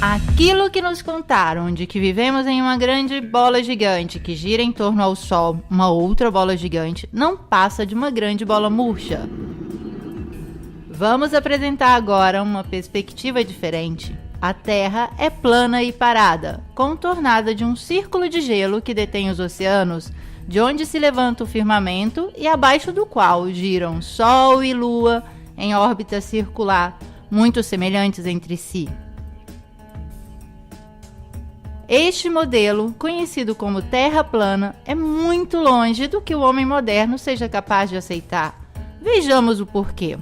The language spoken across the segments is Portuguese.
Aquilo que nos contaram de que vivemos em uma grande bola gigante que gira em torno ao Sol, uma outra bola gigante, não passa de uma grande bola murcha. Vamos apresentar agora uma perspectiva diferente. A Terra é plana e parada, contornada de um círculo de gelo que detém os oceanos, de onde se levanta o firmamento e abaixo do qual giram Sol e Lua em órbita circular, muito semelhantes entre si. Este modelo, conhecido como Terra plana, é muito longe do que o homem moderno seja capaz de aceitar. Vejamos o porquê.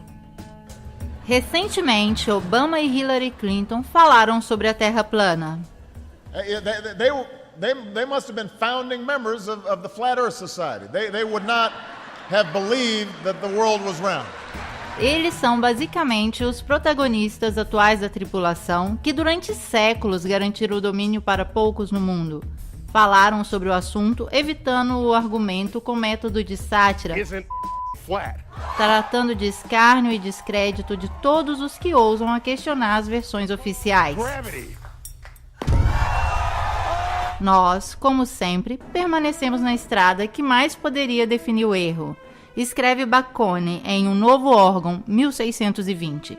Recentemente, Obama e Hillary Clinton falaram sobre a Terra plana. They must have been founding members of the Flat Earth Society. They would not have believed that the world was round. Eles são basicamente os protagonistas atuais da tripulação que durante séculos garantiram o domínio para poucos no mundo. Falaram sobre o assunto, evitando o argumento com método de sátira, tratando de escárnio e descrédito de todos os que ousam a questionar as versões oficiais. Nós, como sempre, permanecemos na estrada que mais poderia definir o erro. Escreve Bacone em Um Novo Órgão, 1620.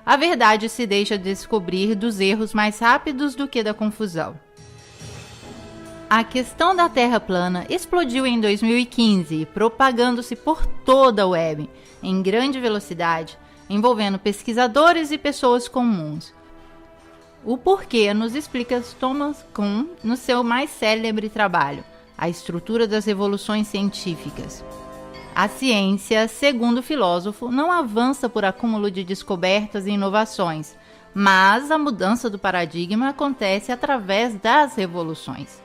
A verdade se deixa descobrir dos erros mais rápidos do que da confusão. A questão da Terra plana explodiu em 2015, propagando-se por toda a web, em grande velocidade, envolvendo pesquisadores e pessoas comuns. O porquê nos explica Thomas Kuhn no seu mais célebre trabalho, A Estrutura das Revoluções Científicas. A ciência, segundo o filósofo, não avança por acúmulo de descobertas e inovações, mas a mudança do paradigma acontece através das revoluções.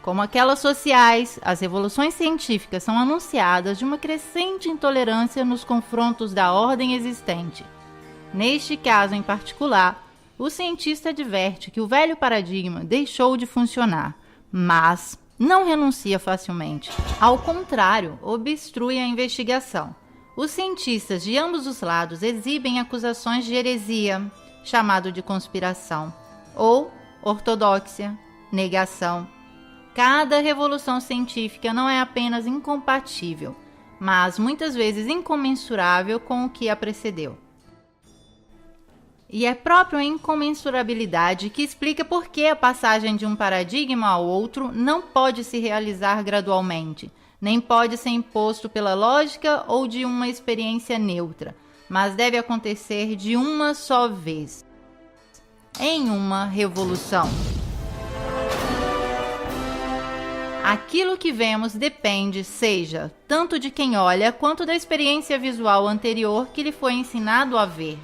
Como aquelas sociais, as revoluções científicas são anunciadas de uma crescente intolerância nos confrontos da ordem existente. Neste caso em particular, o cientista adverte que o velho paradigma deixou de funcionar, mas não renuncia facilmente. Ao contrário, obstrui a investigação. Os cientistas de ambos os lados exibem acusações de heresia, chamado de conspiração, ou ortodoxia, negação. Cada revolução científica não é apenas incompatível, mas muitas vezes incomensurável com o que a precedeu. E é próprio a incomensurabilidade que explica por que a passagem de um paradigma ao outro não pode se realizar gradualmente, nem pode ser imposto pela lógica ou de uma experiência neutra, mas deve acontecer de uma só vez, em uma revolução. Aquilo que vemos depende, seja, tanto de quem olha quanto da experiência visual anterior que lhe foi ensinado a ver.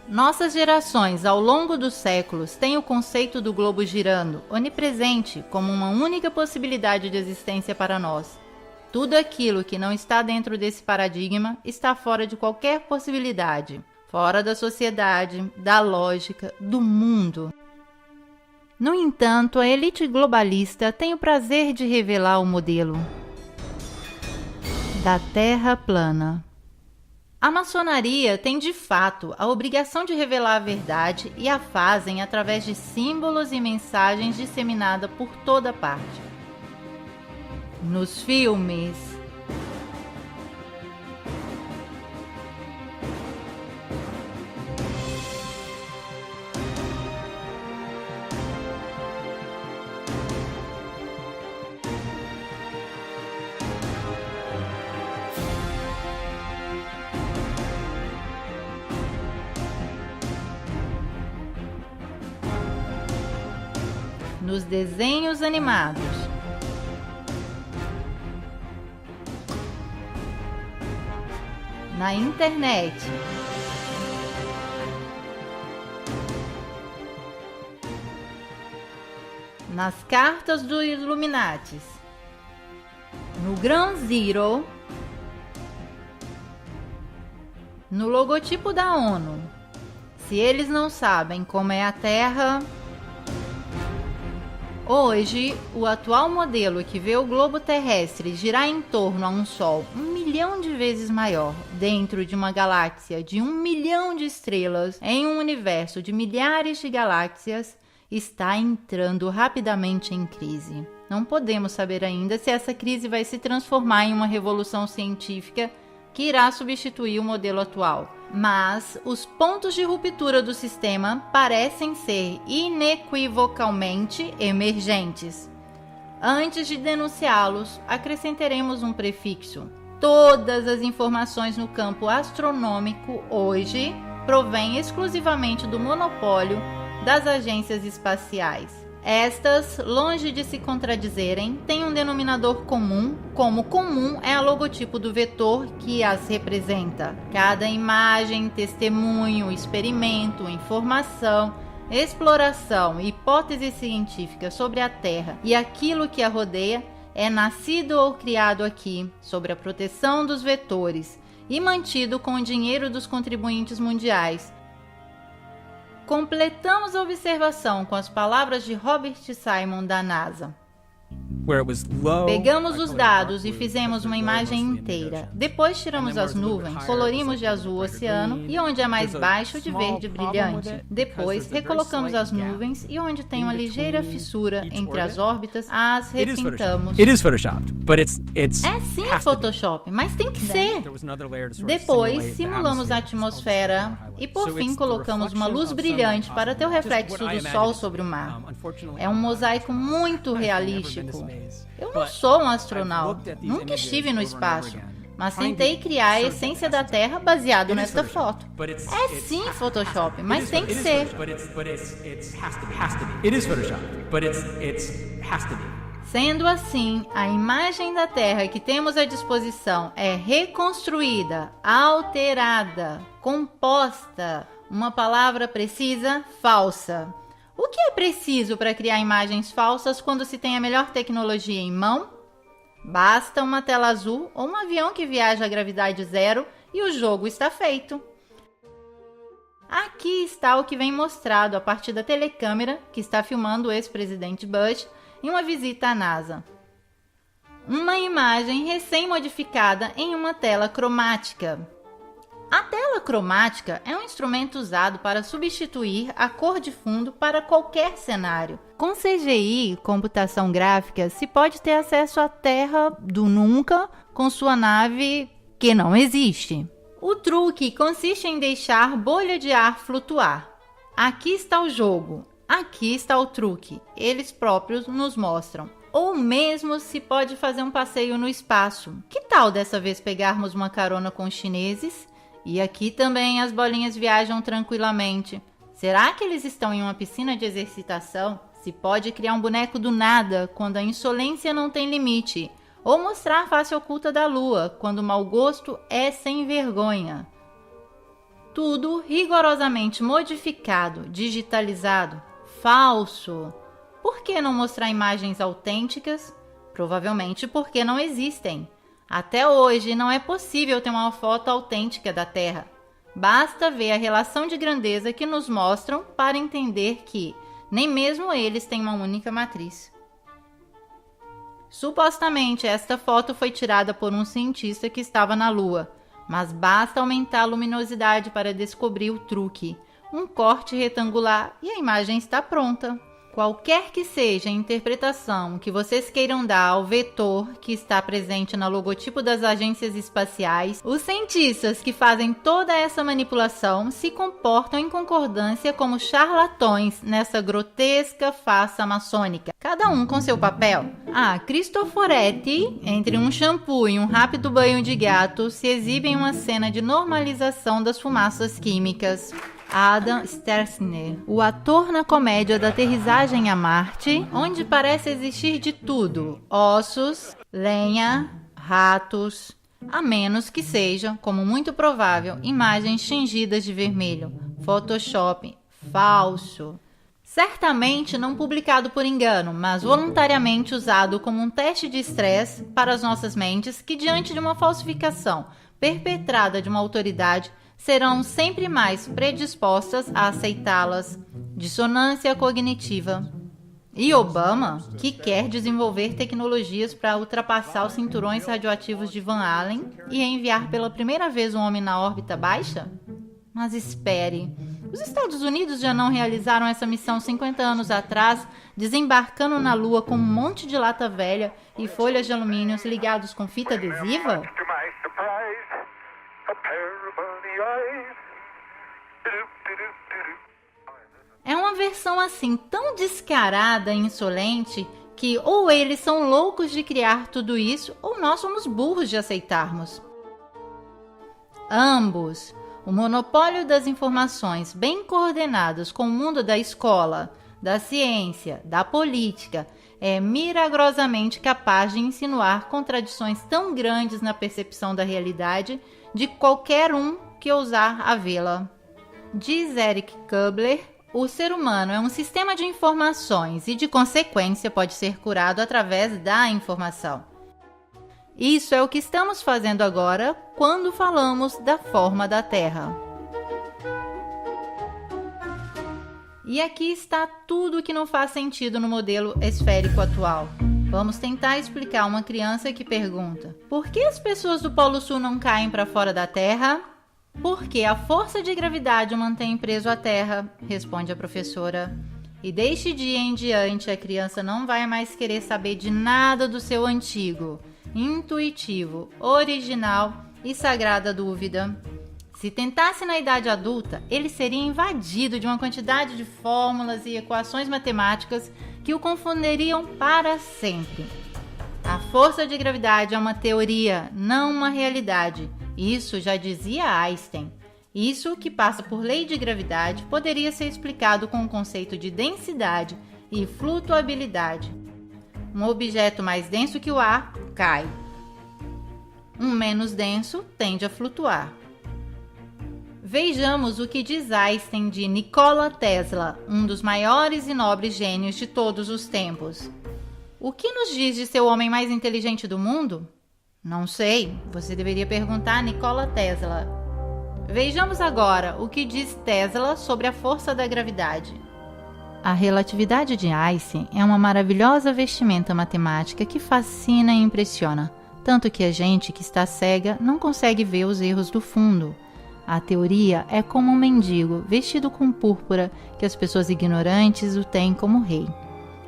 Nossas gerações, ao longo dos séculos, têm o conceito do globo girando, onipresente, como uma única possibilidade de existência para nós. Tudo aquilo que não está dentro desse paradigma está fora de qualquer possibilidade, fora da sociedade, da lógica, do mundo. No entanto, a elite globalista tem o prazer de revelar o modelo da Terra plana. A maçonaria tem de fato a obrigação de revelar a verdade e a fazem através de símbolos e mensagens disseminadas por toda parte. Nos filmes, nos desenhos animados, na internet, nas cartas dos Illuminatis, no Ground Zero, no logotipo da ONU. Se eles não sabem como é a Terra, Hoje, o atual modelo que vê o globo terrestre girar em torno a um Sol 1 milhão de vezes maior, dentro de uma galáxia de 1 milhão de estrelas, em um universo de milhares de galáxias, está entrando rapidamente em crise. Não podemos saber ainda se essa crise vai se transformar em uma revolução científica que irá substituir o modelo atual. Mas os pontos de ruptura do sistema parecem ser inequivocalmente emergentes. Antes de denunciá-los, acrescentaremos um prefixo. Todas as informações no campo astronômico hoje provêm exclusivamente do monopólio das agências espaciais. Estas, longe de se contradizerem, têm um denominador comum, como comum é o logotipo do vetor que as representa. Cada imagem, testemunho, experimento, informação, exploração e hipótese científica sobre a Terra e aquilo que a rodeia é nascido ou criado aqui, sob a proteção dos vetores e mantido com o dinheiro dos contribuintes mundiais. Completamos a observação com as palavras de Robert Simon da NASA. Pegamos os dados e fizemos uma imagem inteira. Depois tiramos as nuvens, colorimos de azul o oceano e onde é mais baixo de verde brilhante. Depois recolocamos as nuvens e onde tem uma ligeira fissura entre as órbitas, as repintamos. É sim Photoshop, mas tem que ser. Depois simulamos a atmosfera e por fim colocamos uma luz brilhante para ter o reflexo do sol sobre o mar. É um mosaico muito realístico. Eu não sou um astronauta, nunca estive no espaço, mas tentei criar a essência da Terra baseado nesta foto. É sim Photoshop, mas tem que ser. Sendo assim, a imagem da Terra que temos à disposição é reconstruída, alterada, composta, uma palavra precisa, falsa. O que é preciso para criar imagens falsas quando se tem a melhor tecnologia em mão? Basta uma tela azul ou um avião que viaja a gravidade zero e o jogo está feito. Aqui está o que vem mostrado a partir da telecâmera que está filmando o ex-presidente Bush em uma visita à NASA. Uma imagem recém-modificada em uma tela cromática. A tela cromática é um instrumento usado para substituir a cor de fundo para qualquer cenário. Com CGI, computação gráfica, se pode ter acesso à Terra do nunca com sua nave que não existe. O truque consiste em deixar bolha de ar flutuar. Aqui está o jogo, aqui está o truque. Eles próprios nos mostram. Ou mesmo se pode fazer um passeio no espaço. Que tal dessa vez pegarmos uma carona com os chineses? E aqui também as bolinhas viajam tranquilamente. Será que eles estão em uma piscina de exercitação? Se pode criar um boneco do nada quando a insolência não tem limite. Ou mostrar a face oculta da lua quando o mau gosto é sem vergonha. Tudo rigorosamente modificado, digitalizado, falso. Por que não mostrar imagens autênticas? Provavelmente porque não existem. Até hoje não é possível ter uma foto autêntica da Terra. Basta ver a relação de grandeza que nos mostram para entender que nem mesmo eles têm uma única matriz. Supostamente esta foto foi tirada por um cientista que estava na Lua, mas basta aumentar a luminosidade para descobrir o truque. Um corte retangular e a imagem está pronta. Qualquer que seja a interpretação que vocês queiram dar ao vetor que está presente no logotipo das agências espaciais, os cientistas que fazem toda essa manipulação se comportam em concordância como charlatões nessa grotesca farsa maçônica, cada um com seu papel. Cristoforetti, entre um shampoo e um rápido banho de gato, se exibe em uma cena de normalização das fumaças químicas. Adam Stelzner, o ator na comédia da aterrissagem a Marte, onde parece existir de tudo: ossos, lenha, ratos, a menos que sejam, como muito provável, imagens tingidas de vermelho. Photoshop falso. Certamente não publicado por engano, mas voluntariamente usado como um teste de estresse para as nossas mentes que, diante de uma falsificação perpetrada de uma autoridade, serão sempre mais predispostas a aceitá-las. Dissonância cognitiva. E Obama, que quer desenvolver tecnologias para ultrapassar os cinturões radioativos de Van Allen e enviar pela primeira vez um homem na órbita baixa? Mas espere, os Estados Unidos já não realizaram essa missão 50 anos atrás, desembarcando na Lua com um monte de lata velha e folhas de alumínio ligados com fita adesiva? É uma versão assim tão descarada e insolente que ou eles são loucos de criar tudo isso ou nós somos burros de aceitarmos. Ambos. O monopólio das informações bem coordenadas com o mundo da escola, da ciência, da política, é milagrosamente capaz de insinuar contradições tão grandes na percepção da realidade de qualquer um que ousar a vê-la. Diz Eric Kubler, o ser humano é um sistema de informações e, de consequência, pode ser curado através da informação. Isso é o que estamos fazendo agora quando falamos da forma da Terra. E aqui está tudo o que não faz sentido no modelo esférico atual. Vamos tentar explicar a uma criança que pergunta: por que as pessoas do Polo Sul não caem para fora da Terra? Porque a força de gravidade o mantém preso à Terra, responde a professora. E deste dia em diante a criança não vai mais querer saber de nada do seu antigo, intuitivo, original e sagrada dúvida. Se tentasse na idade adulta, ele seria invadido de uma quantidade de fórmulas e equações matemáticas que o confundiriam para sempre. A força de gravidade é uma teoria, não uma realidade. Isso já dizia Einstein. Isso, que passa por lei de gravidade, poderia ser explicado com o conceito de densidade e flutuabilidade. Um objeto mais denso que o ar cai. Um menos denso tende a flutuar. Vejamos o que diz Einstein de Nikola Tesla, um dos maiores e nobres gênios de todos os tempos. O que nos diz de ser o homem mais inteligente do mundo? Não sei, você deveria perguntar a Nikola Tesla. Vejamos agora o que diz Tesla sobre a força da gravidade. A relatividade de Einstein é uma maravilhosa vestimenta matemática que fascina e impressiona, tanto que a gente que está cega não consegue ver os erros do fundo. A teoria é como um mendigo vestido com púrpura que as pessoas ignorantes o têm como rei.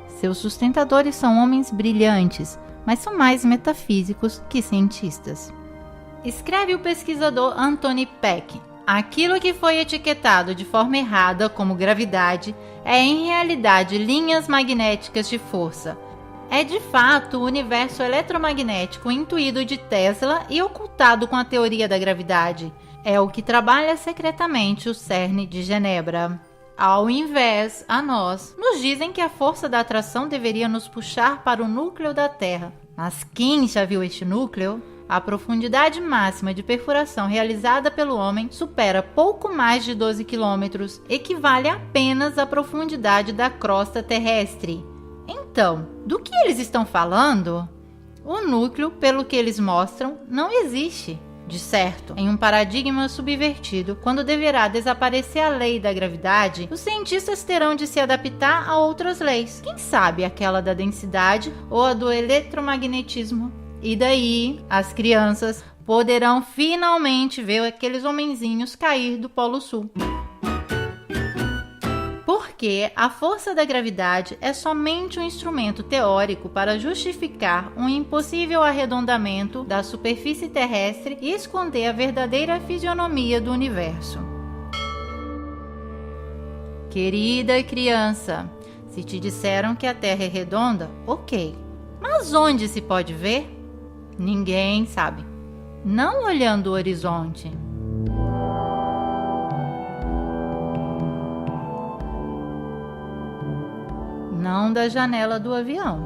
Seus sustentadores são homens brilhantes, mas são mais metafísicos que cientistas. Escreve o pesquisador Anthony Peck: aquilo que foi etiquetado de forma errada como gravidade é em realidade linhas magnéticas de força. É de fato o universo eletromagnético intuído de Tesla e ocultado com a teoria da gravidade. É o que trabalha secretamente o CERN de Genebra. Ao invés, a nós, nos dizem que a força da atração deveria nos puxar para o núcleo da Terra. Mas quem já viu este núcleo? A profundidade máxima de perfuração realizada pelo homem supera pouco mais de 12 quilômetros, equivale apenas à profundidade da crosta terrestre. Então, do que eles estão falando? O núcleo, pelo que eles mostram, não existe. De certo, em um paradigma subvertido, quando deverá desaparecer a lei da gravidade, os cientistas terão de se adaptar a outras leis. Quem sabe aquela da densidade ou a do eletromagnetismo? E daí, as crianças poderão finalmente ver aqueles homenzinhos cair do Polo Sul. Porque a força da gravidade é somente um instrumento teórico para justificar um impossível arredondamento da superfície terrestre e esconder a verdadeira fisionomia do universo. Querida criança, se te disseram que a Terra é redonda, ok. Mas onde se pode ver? Ninguém sabe. Não olhando o horizonte. Não da janela do avião.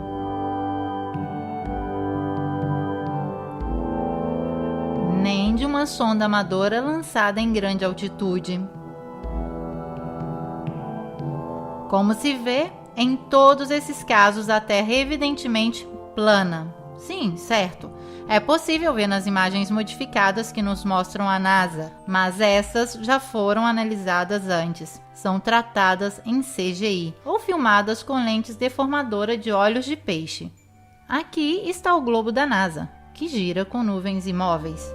Nem de uma sonda amadora lançada em grande altitude. Como se vê, em todos esses casos a Terra é evidentemente plana. Sim, certo. É possível ver nas imagens modificadas que nos mostram a NASA, mas essas já foram analisadas antes. São tratadas em CGI ou filmadas com lentes deformadoras de olhos de peixe. Aqui está o globo da NASA, que gira com nuvens imóveis.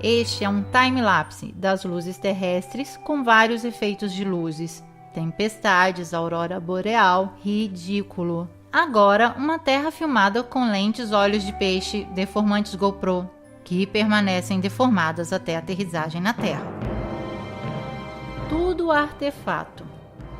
Este é um time-lapse das luzes terrestres com vários efeitos de luzes. Tempestades, aurora boreal, ridículo. Agora, uma Terra filmada com lentes olhos de peixe deformantes GoPro, que permanecem deformadas até a aterrissagem na Terra. Tudo artefato.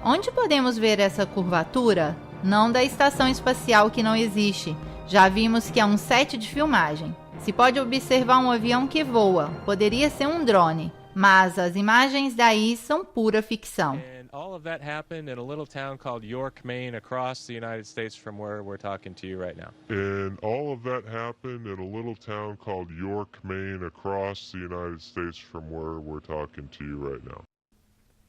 Onde podemos ver essa curvatura? Não da estação espacial que não existe. Já vimos que é um set de filmagem. Se pode observar um avião que voa, poderia ser um drone, mas as imagens daí são pura ficção. All of that happened in a little town called York, Maine, across the United States from where we're talking to you right now. And all of that happened in a little town called York, Maine, across the United States from where we're talking to you right now.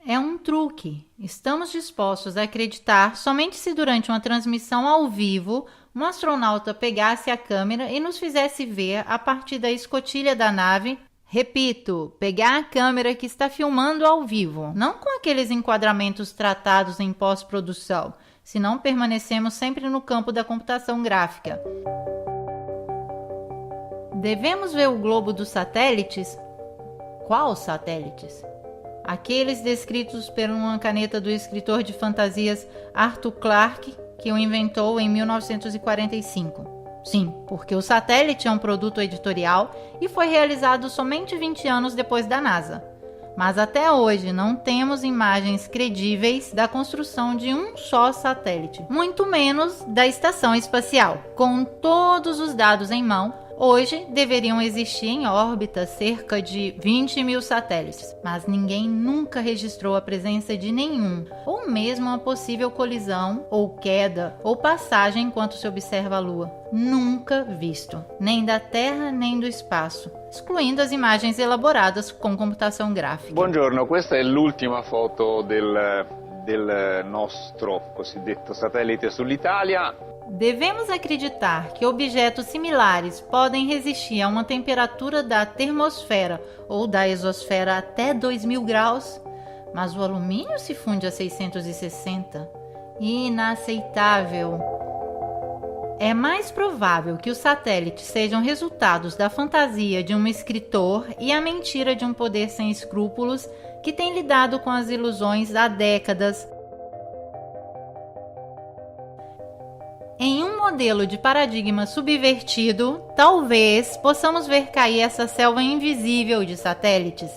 É um truque. Estamos dispostos a acreditar somente se durante uma transmissão ao vivo um astronauta pegasse a câmera e nos fizesse ver a partir da escotilha da nave. Repito, pegar a câmera que está filmando ao vivo, não com aqueles enquadramentos tratados em pós-produção, senão permanecemos sempre no campo da computação gráfica. Devemos ver o globo dos satélites? Quais satélites? Aqueles descritos por uma caneta do escritor de fantasias Arthur Clarke, que o inventou em 1945. Sim, porque o satélite é um produto editorial e foi realizado somente 20 anos depois da NASA. Mas até hoje não temos imagens credíveis da construção de um só satélite, muito menos da estação espacial. Com todos os dados em mão, hoje deveriam existir em órbita cerca de 20 mil satélites, mas ninguém nunca registrou a presença de nenhum, ou mesmo uma possível colisão, ou queda, ou passagem enquanto se observa a Lua. Nunca visto, nem da Terra nem do espaço, excluindo as imagens elaboradas com computação gráfica. Buongiorno, questa è l'ultima foto del nostro cosiddetto satellite sull'Italia. Devemos acreditar que objetos similares podem resistir a uma temperatura da termosfera ou da exosfera até 2000 graus, mas o alumínio se funde a 660. Inaceitável. É mais provável que os satélites sejam resultados da fantasia de um escritor e a mentira de um poder sem escrúpulos que tem lidado com as ilusões há décadas. Em um modelo de paradigma subvertido, talvez possamos ver cair essa selva invisível de satélites.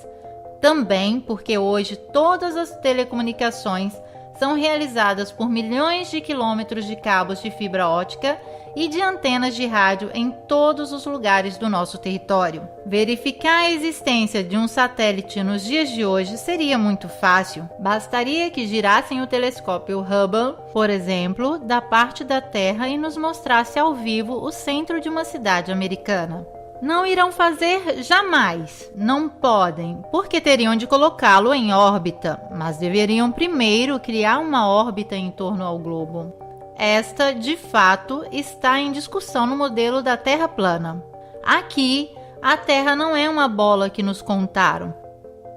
Também porque hoje todas as telecomunicações são realizadas por milhões de quilômetros de cabos de fibra ótica e de antenas de rádio em todos os lugares do nosso território. Verificar a existência de um satélite nos dias de hoje seria muito fácil. Bastaria que girassem o telescópio Hubble, por exemplo, da parte da Terra e nos mostrasse ao vivo o centro de uma cidade americana. Não irão fazer jamais, não podem, porque teriam de colocá-lo em órbita, mas deveriam primeiro criar uma órbita em torno ao globo. Esta, de fato, está em discussão no modelo da Terra plana. Aqui, a Terra não é uma bola que nos contaram.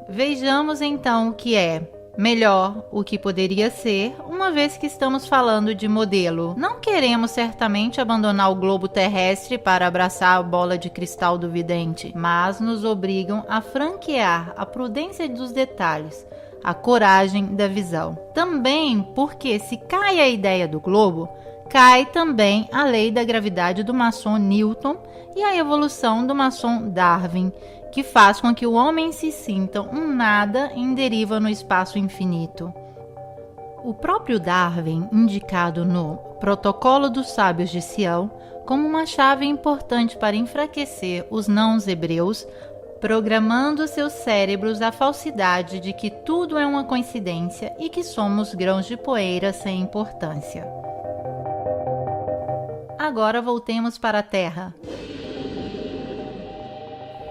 Vejamos então o que é. Melhor, o que poderia ser, uma vez que estamos falando de modelo. Não queremos certamente abandonar o globo terrestre para abraçar a bola de cristal do vidente, mas nos obrigam a franquear a prudência dos detalhes, a coragem da visão. Também porque se cai a ideia do globo, cai também a lei da gravidade do maçom Newton e a evolução do maçom Darwin, que faz com que o homem se sinta um nada em deriva no espaço infinito. O próprio Darwin, indicado no Protocolo dos Sábios de Sião como uma chave importante para enfraquecer os não-hebreus, programando seus cérebros à falsidade de que tudo é uma coincidência e que somos grãos de poeira sem importância. Agora voltemos para a Terra.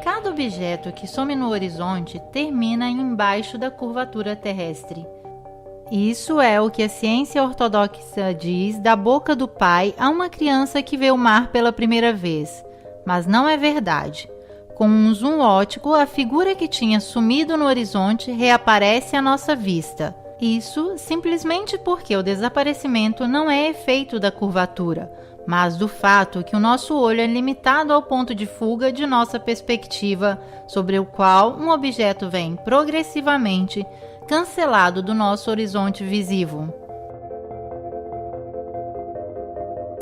Cada objeto que some no horizonte termina embaixo da curvatura terrestre. Isso é o que a ciência ortodoxa diz da boca do pai a uma criança que vê o mar pela primeira vez. Mas não é verdade. Com um zoom óptico, a figura que tinha sumido no horizonte reaparece à nossa vista. Isso simplesmente porque o desaparecimento não é efeito da curvatura, mas do fato que o nosso olho é limitado ao ponto de fuga de nossa perspectiva, sobre o qual um objeto vem progressivamente cancelado do nosso horizonte visível.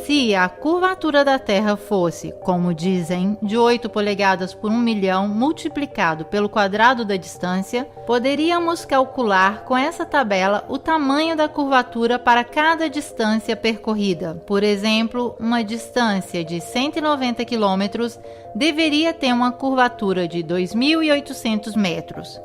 Se a curvatura da Terra fosse, como dizem, de 8 polegadas por 1 milhão multiplicado pelo quadrado da distância, poderíamos calcular com essa tabela o tamanho da curvatura para cada distância percorrida. Por exemplo, uma distância de 190 km deveria ter uma curvatura de 2.800 metros.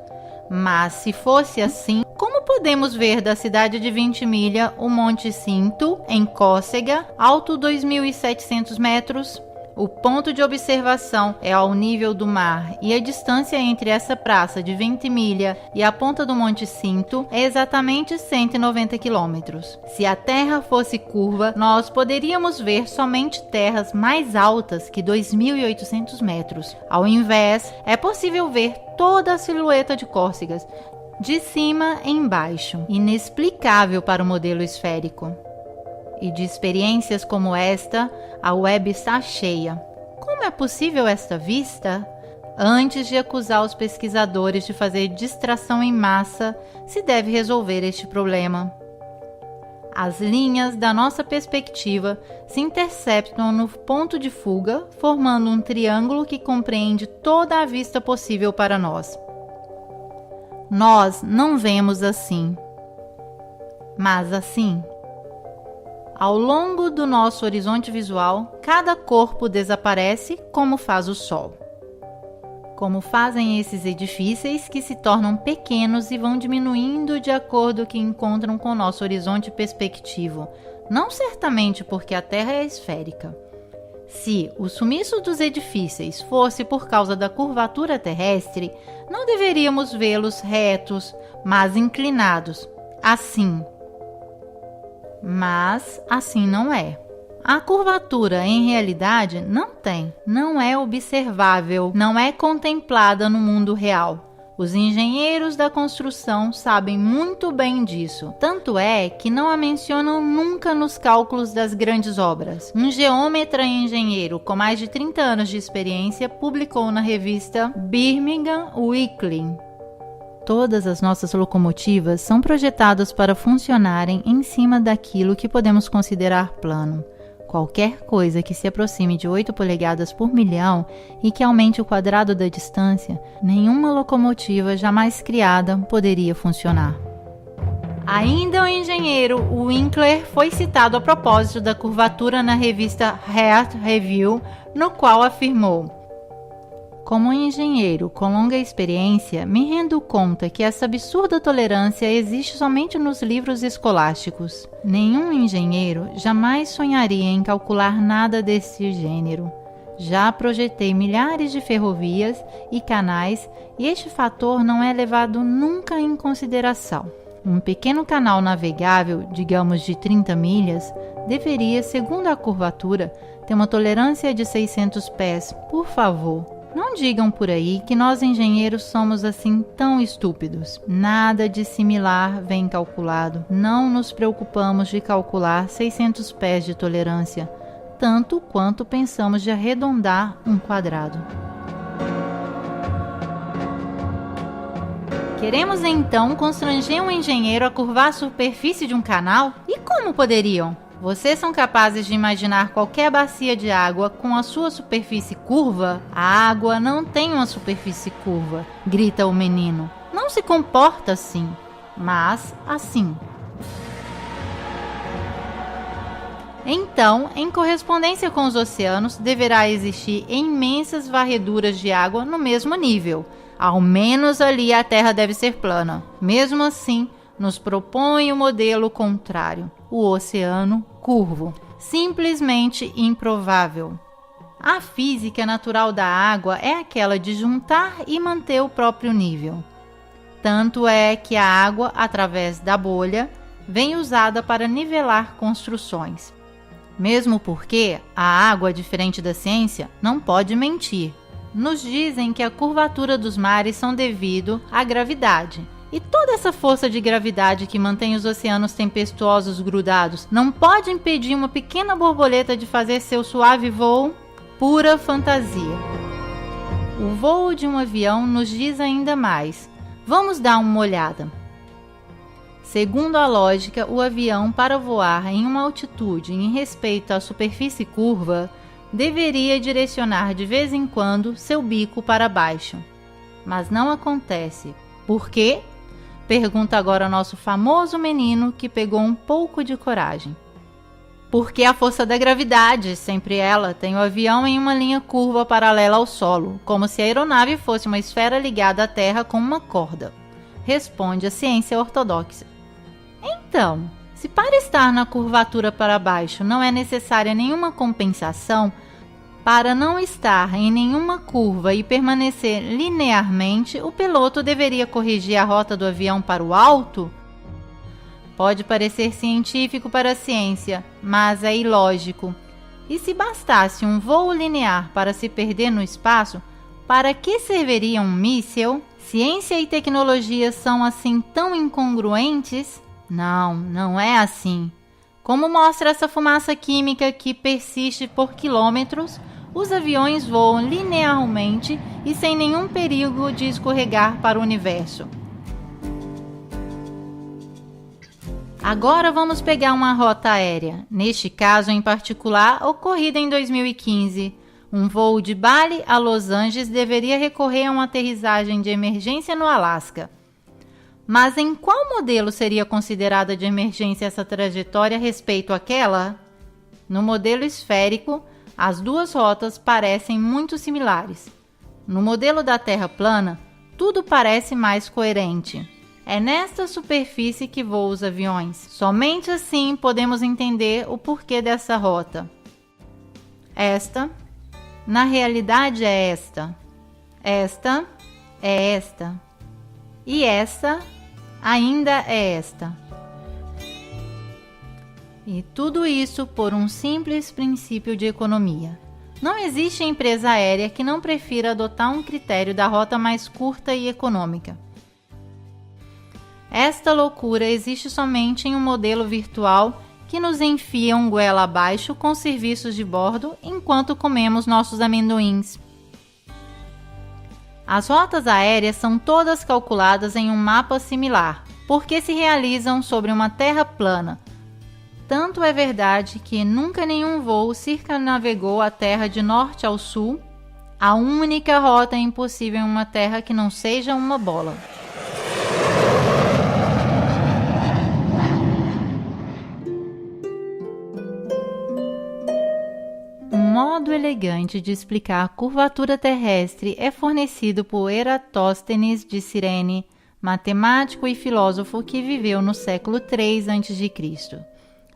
Mas se fosse assim, como podemos ver da cidade de Ventimiglia o Monte Cinto, em Córcega, alto 2.700 metros? O ponto de observação é ao nível do mar e a distância entre essa praça de Ventimiglia e a ponta do Monte Cinto é exatamente 190 quilômetros. Se a Terra fosse curva, nós poderíamos ver somente terras mais altas que 2.800 metros. Ao invés, é possível ver toda a silhueta de Córcegas, de cima em baixo, inexplicável para o modelo esférico. E de experiências como esta, a web está cheia. Como é possível esta vista? Antes de acusar os pesquisadores de fazer distração em massa, se deve resolver este problema. As linhas da nossa perspectiva se interceptam no ponto de fuga, formando um triângulo que compreende toda a vista possível para nós. Nós não vemos assim, mas assim. Ao longo do nosso horizonte visual, cada corpo desaparece como faz o Sol. Como fazem esses edifícios que se tornam pequenos e vão diminuindo de acordo que encontram com o nosso horizonte perspectivo, não certamente porque a Terra é esférica. Se o sumiço dos edifícios fosse por causa da curvatura terrestre, não deveríamos vê-los retos, mas inclinados, assim. Mas assim não é. A curvatura, em realidade, não é observável, não é contemplada no mundo real. Os engenheiros da construção sabem muito bem disso. Tanto é que não a mencionam nunca nos cálculos das grandes obras. Um geômetra e engenheiro com mais de 30 anos de experiência publicou na revista Birmingham Weekly. Todas as nossas locomotivas são projetadas para funcionarem em cima daquilo que podemos considerar plano. Qualquer coisa que se aproxime de 8 polegadas por milhão e que aumente o quadrado da distância, nenhuma locomotiva jamais criada poderia funcionar. Ainda o engenheiro Winkler foi citado a propósito da curvatura na revista Earth Review, no qual afirmou: como engenheiro com longa experiência, me rendo conta que essa absurda tolerância existe somente nos livros escolásticos. Nenhum engenheiro jamais sonharia em calcular nada desse gênero. Já projetei milhares de ferrovias e canais e este fator não é levado nunca em consideração. Um pequeno canal navegável, digamos de 30 milhas, deveria, segundo a curvatura, ter uma tolerância de 600 pés. Por favor, não digam por aí que nós engenheiros somos assim tão estúpidos. Nada de similar vem calculado. Não nos preocupamos de calcular 600 pés de tolerância, tanto quanto pensamos de arredondar um quadrado. Queremos então constranger um engenheiro a curvar a superfície de um canal? E como poderiam? Vocês são capazes de imaginar qualquer bacia de água com a sua superfície curva? A água não tem uma superfície curva, grita o menino. Não se comporta assim, mas assim. Então, em correspondência com os oceanos, deverá existir imensas varreduras de água no mesmo nível. Ao menos ali a Terra deve ser plana. Mesmo assim, nos propõe o modelo contrário, o oceano curvo. Simplesmente improvável. A física natural da água é aquela de juntar e manter o próprio nível. Tanto é que a água, através da bolha, vem usada para nivelar construções. Mesmo porque a água, diferente da ciência, não pode mentir. Nos dizem que a curvatura dos mares são devido à gravidade. E toda essa força de gravidade que mantém os oceanos tempestuosos grudados não pode impedir uma pequena borboleta de fazer seu suave voo? Pura fantasia. O voo de um avião nos diz ainda mais. Vamos dar uma olhada. Segundo a lógica, o avião, para voar em uma altitude em respeito à superfície curva, deveria direcionar de vez em quando seu bico para baixo. Mas não acontece. Por quê? Pergunta agora nosso famoso menino que pegou um pouco de coragem. Porque a força da gravidade, sempre ela, tem o avião em uma linha curva paralela ao solo, como se a aeronave fosse uma esfera ligada à Terra com uma corda. Responde a ciência ortodoxa. Então, se para estar na curvatura para baixo não é necessária nenhuma compensação, para não estar em nenhuma curva e permanecer linearmente, o piloto deveria corrigir a rota do avião para o alto? Pode parecer científico para a ciência, mas é ilógico. E se bastasse um voo linear para se perder no espaço, para que serviria um míssil? Ciência e tecnologia são assim tão incongruentes? Não é assim. Como mostra essa fumaça química que persiste por quilômetros, os aviões voam linearmente e sem nenhum perigo de escorregar para o universo. Agora vamos pegar uma rota aérea, neste caso em particular, ocorrida em 2015. Um voo de Bali a Los Angeles deveria recorrer a uma aterrissagem de emergência no Alasca. Mas em qual modelo seria considerada de emergência essa trajetória a respeito àquela? No modelo esférico, as duas rotas parecem muito similares. No modelo da Terra plana, tudo parece mais coerente. É nesta superfície que voam os aviões. Somente assim podemos entender o porquê dessa rota. Esta, na realidade, é esta. Esta é esta. E esta ainda é esta. E tudo isso por um simples princípio de economia. Não existe empresa aérea que não prefira adotar um critério da rota mais curta e econômica. Esta loucura existe somente em um modelo virtual que nos enfia um goela abaixo com serviços de bordo enquanto comemos nossos amendoins. As rotas aéreas são todas calculadas em um mapa similar, porque se realizam sobre uma terra plana. Tanto é verdade que nunca nenhum voo circunnavegou a Terra de norte ao sul. A única rota impossível em uma terra que não seja uma bola. Um modo elegante de explicar a curvatura terrestre é fornecido por Eratóstenes de Cirene, matemático e filósofo que viveu no século III a.C.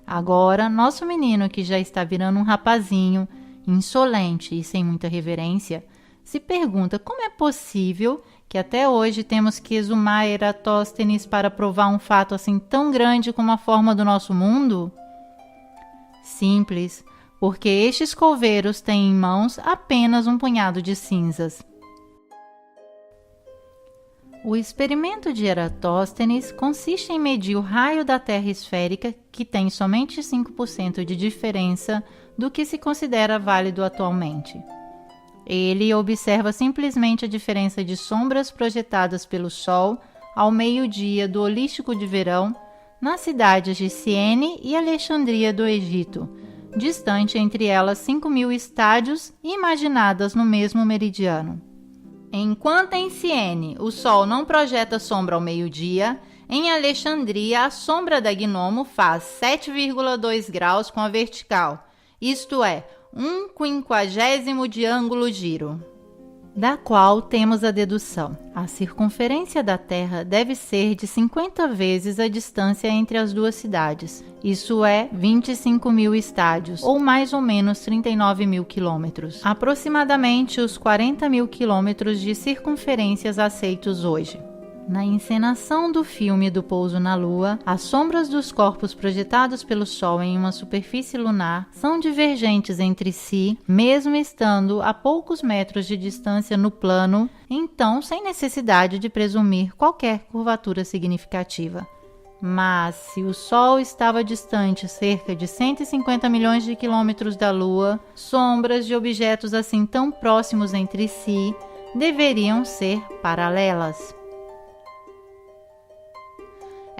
Agora, nosso menino, que já está virando um rapazinho, insolente e sem muita reverência, se pergunta como é possível que até hoje temos que exumar Eratóstenes para provar um fato assim tão grande como a forma do nosso mundo? Simples, porque estes coveiros têm em mãos apenas um punhado de cinzas. O experimento de Eratóstenes consiste em medir o raio da Terra esférica, que tem somente 5% de diferença do que se considera válido atualmente. Ele observa simplesmente a diferença de sombras projetadas pelo Sol ao meio-dia do holístico de verão nas cidades de Ciene e Alexandria do Egito, distante entre elas 5.000 estádios e imaginadas no mesmo meridiano. Enquanto em Ciene o Sol não projeta sombra ao meio-dia, em Alexandria a sombra da Gnomo faz 7,2 graus com a vertical, isto é, 1/50 de ângulo giro. Da qual temos a dedução: a circunferência da Terra deve ser de 50 vezes a distância entre as duas cidades, isso é 25.000 estádios, ou mais ou menos 39.000 quilômetros, aproximadamente os 40.000 quilômetros de circunferências aceitos hoje. Na encenação do filme do pouso na Lua, as sombras dos corpos projetados pelo Sol em uma superfície lunar são divergentes entre si, mesmo estando a poucos metros de distância no plano, então sem necessidade de presumir qualquer curvatura significativa. Mas, se o Sol estava distante cerca de 150 milhões de quilômetros da Lua, sombras de objetos assim tão próximos entre si deveriam ser paralelas.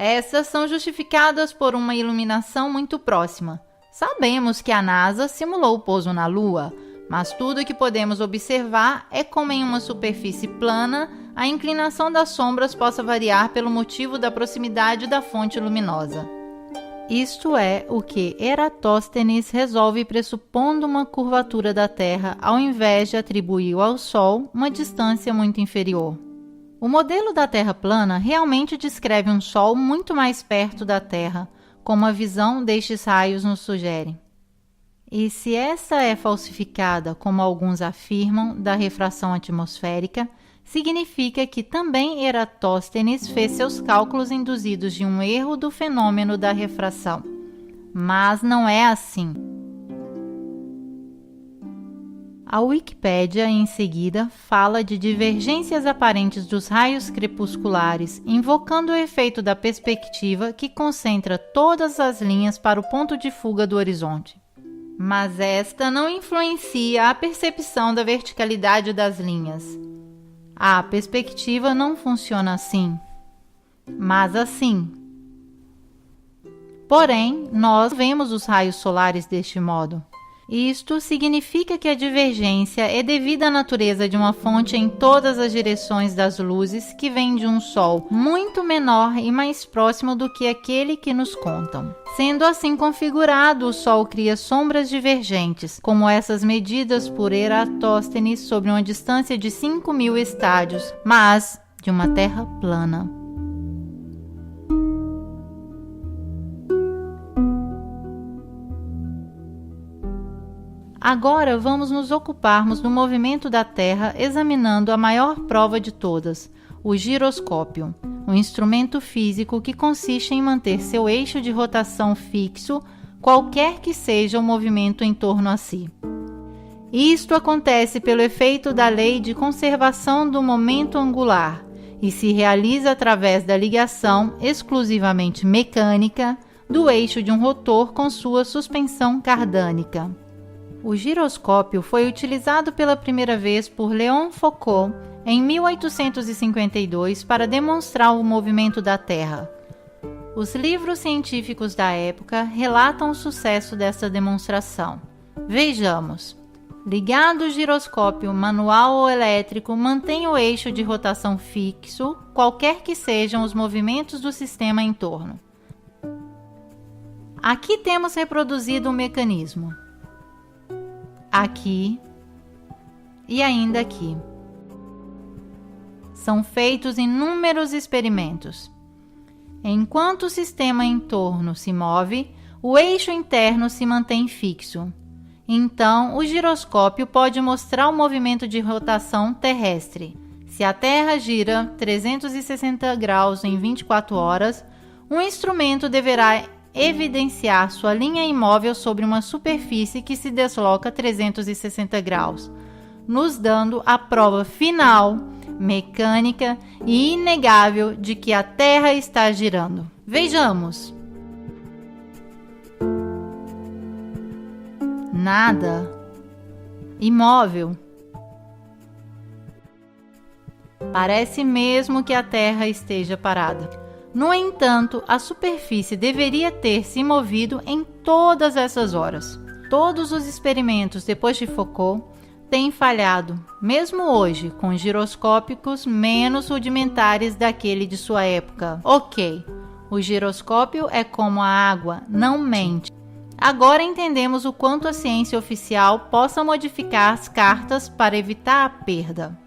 Essas são justificadas por uma iluminação muito próxima. Sabemos que a NASA simulou o pouso na Lua, mas tudo o que podemos observar é como em uma superfície plana, a inclinação das sombras possa variar pelo motivo da proximidade da fonte luminosa. Isto é o que Eratóstenes resolve pressupondo uma curvatura da Terra ao invés de atribuir ao Sol uma distância muito inferior. O modelo da Terra plana realmente descreve um Sol muito mais perto da Terra, como a visão destes raios nos sugere. E se essa é falsificada, como alguns afirmam, da refração atmosférica, significa que também Eratóstenes fez seus cálculos induzidos de um erro do fenômeno da refração. Mas não é assim. A Wikipédia, em seguida, fala de divergências aparentes dos raios crepusculares, invocando o efeito da perspectiva que concentra todas as linhas para o ponto de fuga do horizonte. Mas esta não influencia a percepção da verticalidade das linhas. A perspectiva não funciona assim, mas assim. Porém, nós vemos os raios solares deste modo. Isto significa que a divergência é devida à natureza de uma fonte em todas as direções das luzes que vem de um Sol muito menor e mais próximo do que aquele que nos contam. Sendo assim configurado, o Sol cria sombras divergentes, como essas medidas por Eratóstenes sobre uma distância de 5.000 estádios, mas de uma Terra plana. Agora vamos nos ocuparmos do movimento da Terra examinando a maior prova de todas, o giroscópio, um instrumento físico que consiste em manter seu eixo de rotação fixo, qualquer que seja o movimento em torno a si. Isto acontece pelo efeito da lei de conservação do momento angular e se realiza através da ligação exclusivamente mecânica do eixo de um rotor com sua suspensão cardânica. O giroscópio foi utilizado pela primeira vez por Léon Foucault em 1852 para demonstrar o movimento da Terra. Os livros científicos da época relatam o sucesso dessa demonstração. Vejamos. Ligado o giroscópio manual ou elétrico, mantém o eixo de rotação fixo, qualquer que sejam os movimentos do sistema em torno. Aqui temos reproduzido o mecanismo. Aqui e ainda aqui. São feitos inúmeros experimentos. Enquanto o sistema em torno se move, o eixo interno se mantém fixo. Então, o giroscópio pode mostrar o movimento de rotação terrestre. Se a Terra gira 360 graus em 24 horas, o instrumento deverá evidenciar sua linha imóvel sobre uma superfície que se desloca 360 graus, nos dando a prova final, mecânica e inegável de que a Terra está girando. Vejamos. Nada. Imóvel. Parece mesmo que a Terra esteja parada. No entanto, a superfície deveria ter se movido em todas essas horas. Todos os experimentos depois de Foucault têm falhado, mesmo hoje, com giroscópicos menos rudimentares daquele de sua época. Ok, o giroscópio é como a água, não mente. Agora entendemos o quanto a ciência oficial possa modificar as cartas para evitar a perda.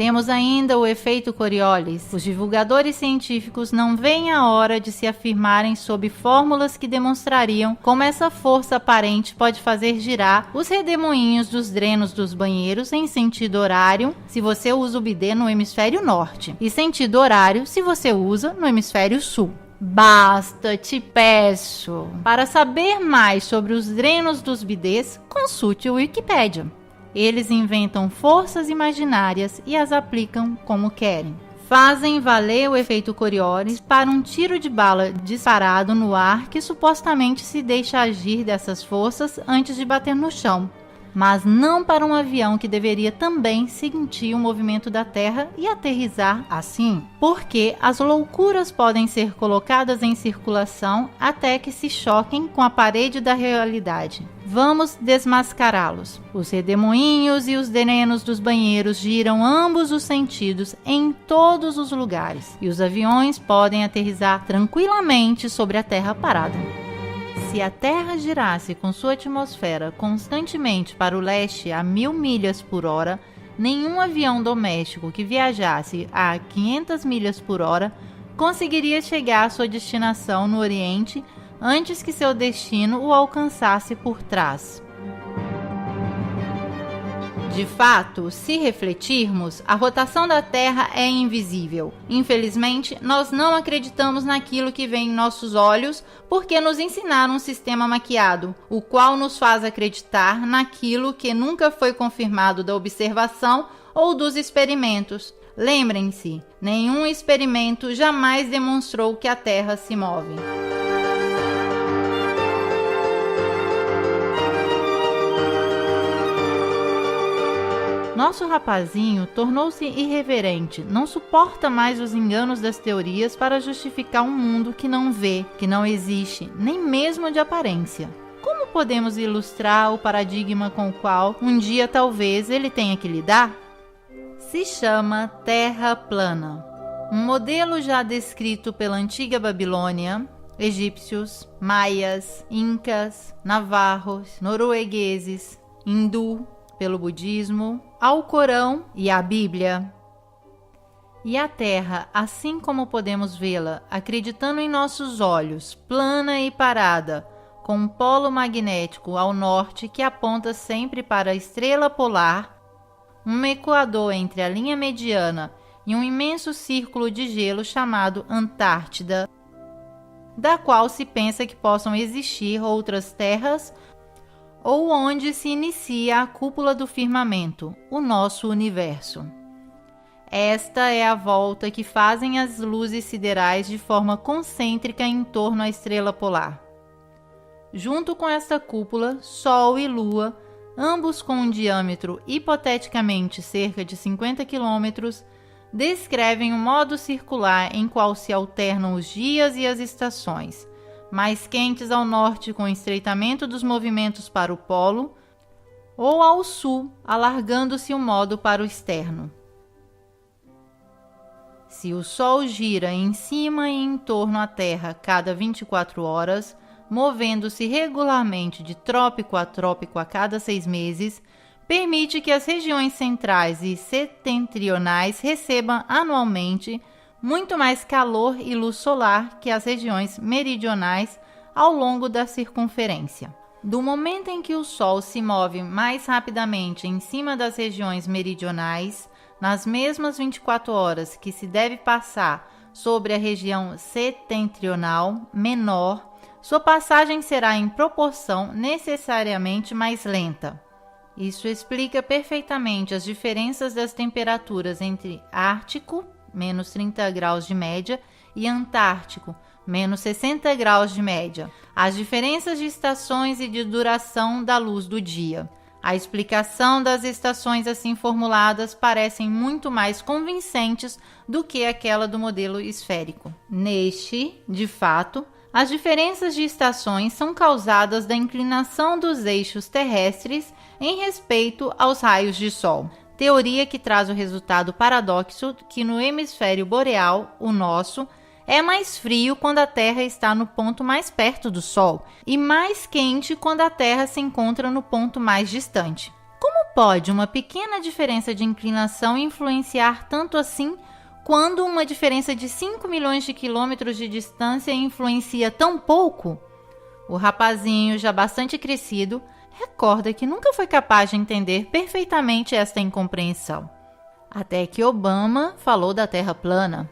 Temos ainda o efeito Coriolis. Os divulgadores científicos não veem a hora de se afirmarem sob fórmulas que demonstrariam como essa força aparente pode fazer girar os redemoinhos dos drenos dos banheiros em sentido horário se você usa o bidê no hemisfério norte e sentido horário se você usa no hemisfério sul. Basta, te peço. Para saber mais sobre os drenos dos bidês, consulte o Wikipédia. Eles inventam forças imaginárias e as aplicam como querem. Fazem valer o efeito Coriolis para um tiro de bala disparado no ar que supostamente se deixa agir dessas forças antes de bater no chão. Mas não para um avião que deveria também sentir o movimento da Terra e aterrissar assim, porque as loucuras podem ser colocadas em circulação até que se choquem com a parede da realidade. Vamos desmascará-los. Os redemoinhos e os drenos dos banheiros giram ambos os sentidos em todos os lugares, e os aviões podem aterrissar tranquilamente sobre a Terra parada. Se a Terra girasse com sua atmosfera constantemente para o leste a 1000 milhas por hora, nenhum avião doméstico que viajasse a 500 milhas por hora conseguiria chegar à sua destinação no Oriente antes que seu destino o alcançasse por trás. De fato, se refletirmos, a rotação da Terra é invisível. Infelizmente, nós não acreditamos naquilo que vê em nossos olhos porque nos ensinaram um sistema maquiado, o qual nos faz acreditar naquilo que nunca foi confirmado da observação ou dos experimentos. Lembrem-se, nenhum experimento jamais demonstrou que a Terra se move. Nosso rapazinho tornou-se irreverente, não suporta mais os enganos das teorias para justificar um mundo que não vê, que não existe, nem mesmo de aparência. Como podemos ilustrar o paradigma com o qual um dia talvez ele tenha que lidar? Se chama Terra plana. Um modelo já descrito pela antiga Babilônia, egípcios, maias, incas, navarros, noruegueses, hindu, pelo budismo, ao Corão e à Bíblia. E a Terra, assim como podemos vê-la, acreditando em nossos olhos, plana e parada, com um polo magnético ao norte que aponta sempre para a estrela polar, um equador entre a linha mediana e um imenso círculo de gelo chamado Antártida, da qual se pensa que possam existir outras terras ou onde se inicia a cúpula do firmamento, o nosso universo. Esta é a volta que fazem as luzes siderais de forma concêntrica em torno à estrela polar. Junto com esta cúpula, Sol e Lua, ambos com um diâmetro hipoteticamente cerca de 50 km, descrevem um modo circular em qual se alternam os dias e as estações, mais quentes ao norte com o estreitamento dos movimentos para o polo, ou ao sul, alargando-se o modo para o externo. Se o Sol gira em cima e em torno à Terra cada 24 horas, movendo-se regularmente de trópico a trópico a cada 6 meses, permite que as regiões centrais e setentrionais recebam anualmente muito mais calor e luz solar que as regiões meridionais ao longo da circunferência. Do momento em que o Sol se move mais rapidamente em cima das regiões meridionais, nas mesmas 24 horas que se deve passar sobre a região setentrional menor, sua passagem será em proporção necessariamente mais lenta. Isso explica perfeitamente as diferenças das temperaturas entre Ártico, menos 30 graus de média, e Antártico, menos 60 graus de média, as diferenças de estações e de duração da luz do dia. A explicação das estações assim formuladas parecem muito mais convincentes do que aquela do modelo esférico. Neste, de fato, as diferenças de estações são causadas da inclinação dos eixos terrestres em respeito aos raios de Sol. Teoria que traz o resultado paradoxo que no hemisfério boreal, o nosso, é mais frio quando a Terra está no ponto mais perto do Sol e mais quente quando a Terra se encontra no ponto mais distante. Como Como pode uma pequena diferença de inclinação influenciar tanto assim, quando uma diferença de 5 milhões de quilômetros de distância influencia tão pouco? O rapazinho, já bastante crescido, recorda que nunca foi capaz de entender perfeitamente esta incompreensão. Até que Obama falou da Terra plana.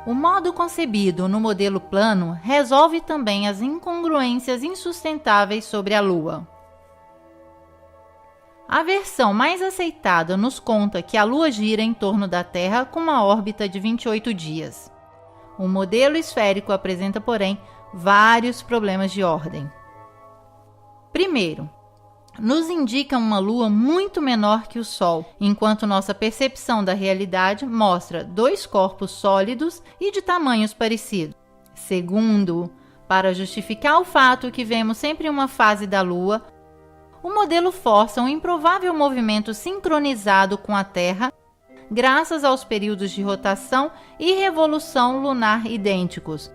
O modo concebido no modelo plano resolve também as incongruências insustentáveis sobre a Lua. A versão mais aceitada nos conta que a Lua gira em torno da Terra com uma órbita de 28 dias. O modelo esférico apresenta, porém, vários problemas de ordem. Primeiro, nos indica uma Lua muito menor que o Sol, enquanto nossa percepção da realidade mostra dois corpos sólidos e de tamanhos parecidos. Segundo, para justificar o fato que vemos sempre uma fase da Lua, o modelo força um improvável movimento sincronizado com a Terra, graças aos períodos de rotação e revolução lunar idênticos.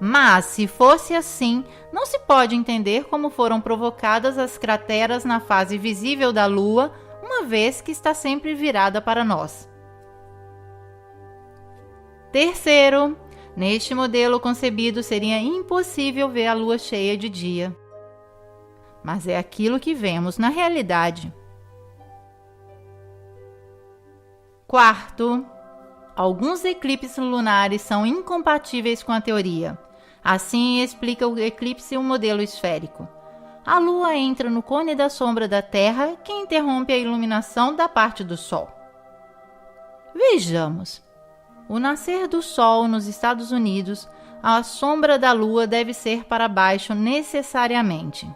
Mas, se fosse assim, não se pode entender como foram provocadas as crateras na fase visível da Lua, uma vez que está sempre virada para nós. Terceiro, neste modelo concebido seria impossível ver a Lua cheia de dia. Mas é aquilo que vemos na realidade. Quarto, alguns eclipses lunares são incompatíveis com a teoria. Assim explica o eclipse um modelo esférico. A Lua entra no cone da sombra da Terra, que interrompe a iluminação da parte do Sol. Vejamos. O nascer do Sol nos Estados Unidos, a sombra da Lua deve ser para baixo necessariamente.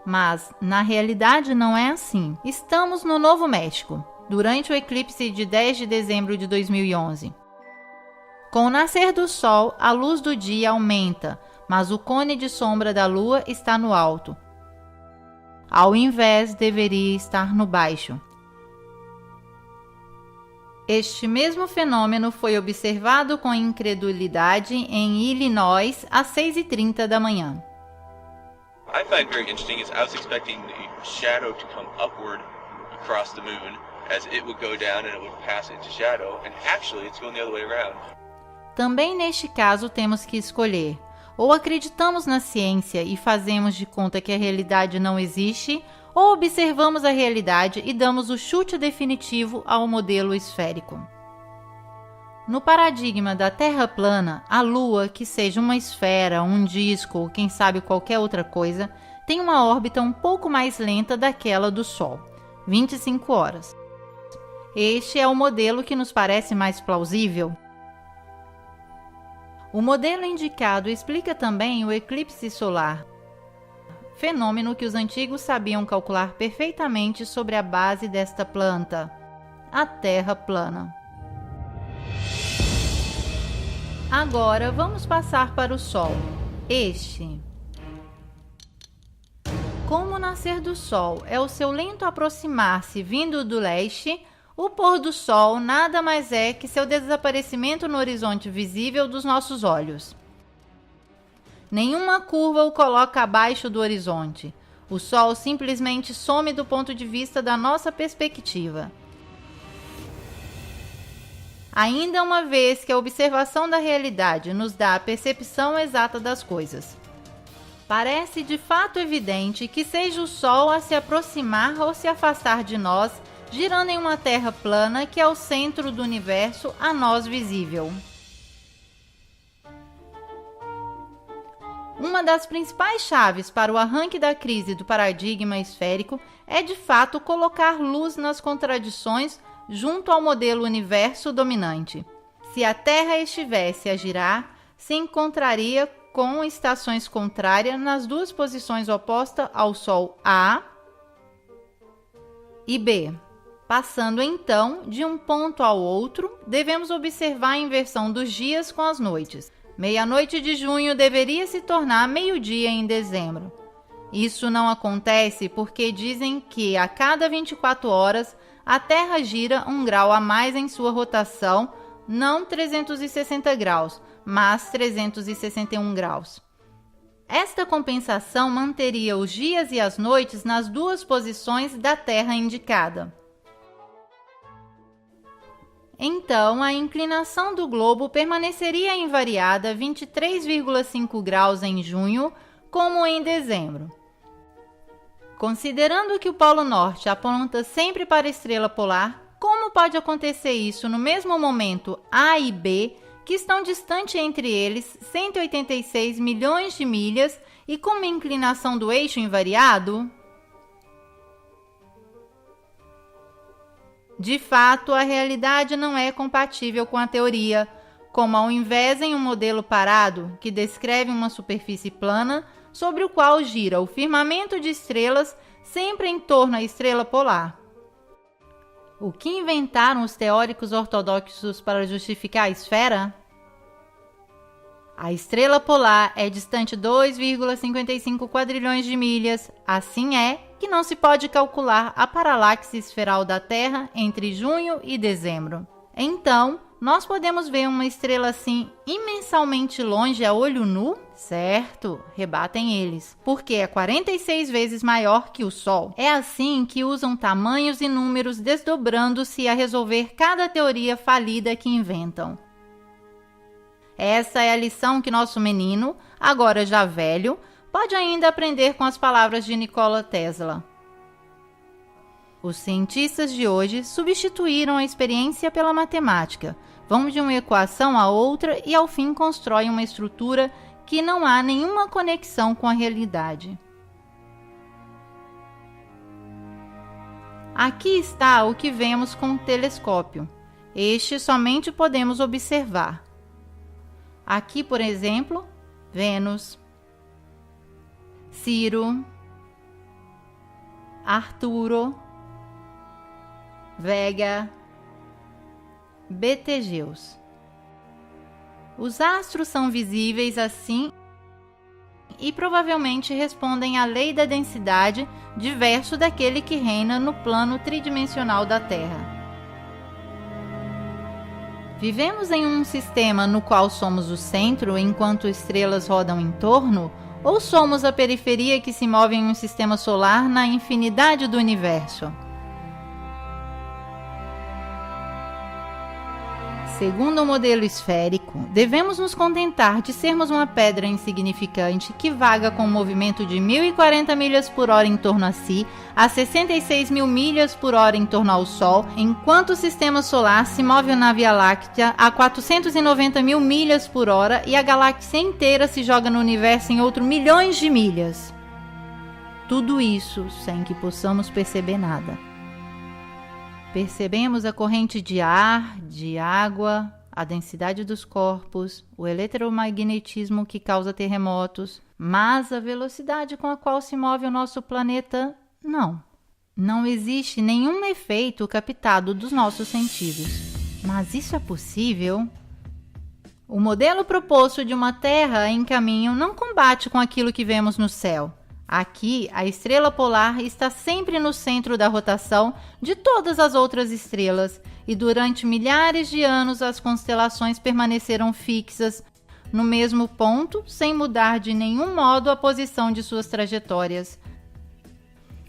Mas, na realidade, não é assim. Estamos no Novo México, durante o eclipse de 10 de dezembro de 2011. Com o nascer do Sol, a luz do dia aumenta, mas o cone de sombra da Lua está no alto. Ao invés, deveria estar no baixo. Este mesmo fenômeno foi observado com incredulidade em Illinois às 6h30 da manhã. I find very interesting is I was expecting the shadow to come upward across the moon as it would go down and it would pass into shadow, and actually it's going the other way around. Também neste caso temos que escolher: ou acreditamos na ciência e fazemos de conta que a realidade não existe, ou observamos a realidade e damos o chute definitivo ao modelo esférico. No paradigma da Terra plana, a Lua, que seja uma esfera, um disco ou quem sabe qualquer outra coisa, tem uma órbita um pouco mais lenta daquela do Sol, 25 horas. Este é o modelo que nos parece mais plausível. O modelo indicado explica também o eclipse solar, fenômeno que os antigos sabiam calcular perfeitamente sobre a base desta planta, a Terra plana. Agora vamos passar para o Sol. Como o nascer do Sol é o seu lento aproximar-se vindo do leste, o pôr do Sol nada mais é que seu desaparecimento no horizonte visível dos nossos olhos. Nenhuma curva o coloca abaixo do horizonte. O Sol simplesmente some do ponto de vista da nossa perspectiva. Ainda uma vez que a observação da realidade nos dá a percepção exata das coisas. Parece de fato evidente que seja o Sol a se aproximar ou se afastar de nós, girando em uma Terra plana que é o centro do universo a nós visível. Uma das principais chaves para o arranque da crise do paradigma esférico é de fato colocar luz nas contradições junto ao modelo universo dominante. Se a Terra estivesse a girar, se encontraria com estações contrárias nas duas posições opostas ao Sol A e B. Passando então de um ponto ao outro, devemos observar a inversão dos dias com as noites. Meia-noite de junho deveria se tornar meio-dia em dezembro. Isso não acontece porque dizem que a cada 24 horas a Terra gira 1 grau a mais em sua rotação, não 360 graus, mas 361 graus. Esta compensação manteria os dias e as noites nas duas posições da Terra indicada. Então, a inclinação do globo permaneceria invariada 23,5 graus em junho, como em dezembro. Considerando que o Polo Norte aponta sempre para a estrela polar, como pode acontecer isso no mesmo momento A e B, que estão distantes entre eles 186 milhões de milhas e com uma inclinação do eixo invariado? De fato, a realidade não é compatível com a teoria, como ao invés em um modelo parado, que descreve uma superfície plana, sobre o qual gira o firmamento de estrelas sempre em torno à estrela polar. O que inventaram os teóricos ortodoxos para justificar a esfera? A estrela polar é distante 2,55 quadrilhões de milhas, assim é que não se pode calcular a paralaxe esferal da Terra entre junho e dezembro. Então, nós podemos ver uma estrela assim imensamente longe a olho nu? Certo, rebatem eles, porque é 46 vezes maior que o Sol. É assim que usam tamanhos e números desdobrando-se a resolver cada teoria falida que inventam. Essa é a lição que nosso menino, agora já velho, pode ainda aprender com as palavras de Nikola Tesla. Os cientistas de hoje substituíram a experiência pela matemática, vão de uma equação a outra e ao fim constroem uma estrutura que não há nenhuma conexão com a realidade. Aqui está o que vemos com o telescópio. Este somente podemos observar. Aqui, por exemplo, Vênus, Ciro, Arturo, Vega, Betelgeuse. Os astros são visíveis assim e provavelmente respondem à lei da densidade diverso daquele que reina no plano tridimensional da Terra. Vivemos em um sistema no qual somos o centro enquanto estrelas rodam em torno, ou somos a periferia que se move em um sistema solar na infinidade do universo? Segundo o modelo esférico, devemos nos contentar de sermos uma pedra insignificante que vaga com um movimento de 1.040 milhas por hora em torno a si, a 66 mil milhas por hora em torno ao Sol, enquanto o sistema solar se move na Via Láctea a 490 mil milhas por hora e a galáxia inteira se joga no universo em outros milhões de milhas. Tudo isso sem que possamos perceber nada. Percebemos a corrente de ar, de água, a densidade dos corpos, o eletromagnetismo que causa terremotos, mas a velocidade com a qual se move o nosso planeta, não. Não existe nenhum efeito captado dos nossos sentidos. Mas isso é possível? O modelo proposto de uma Terra em caminho não combate com aquilo que vemos no céu. Aqui, a estrela polar está sempre no centro da rotação de todas as outras estrelas e durante milhares de anos as constelações permaneceram fixas no mesmo ponto, sem mudar de nenhum modo a posição de suas trajetórias.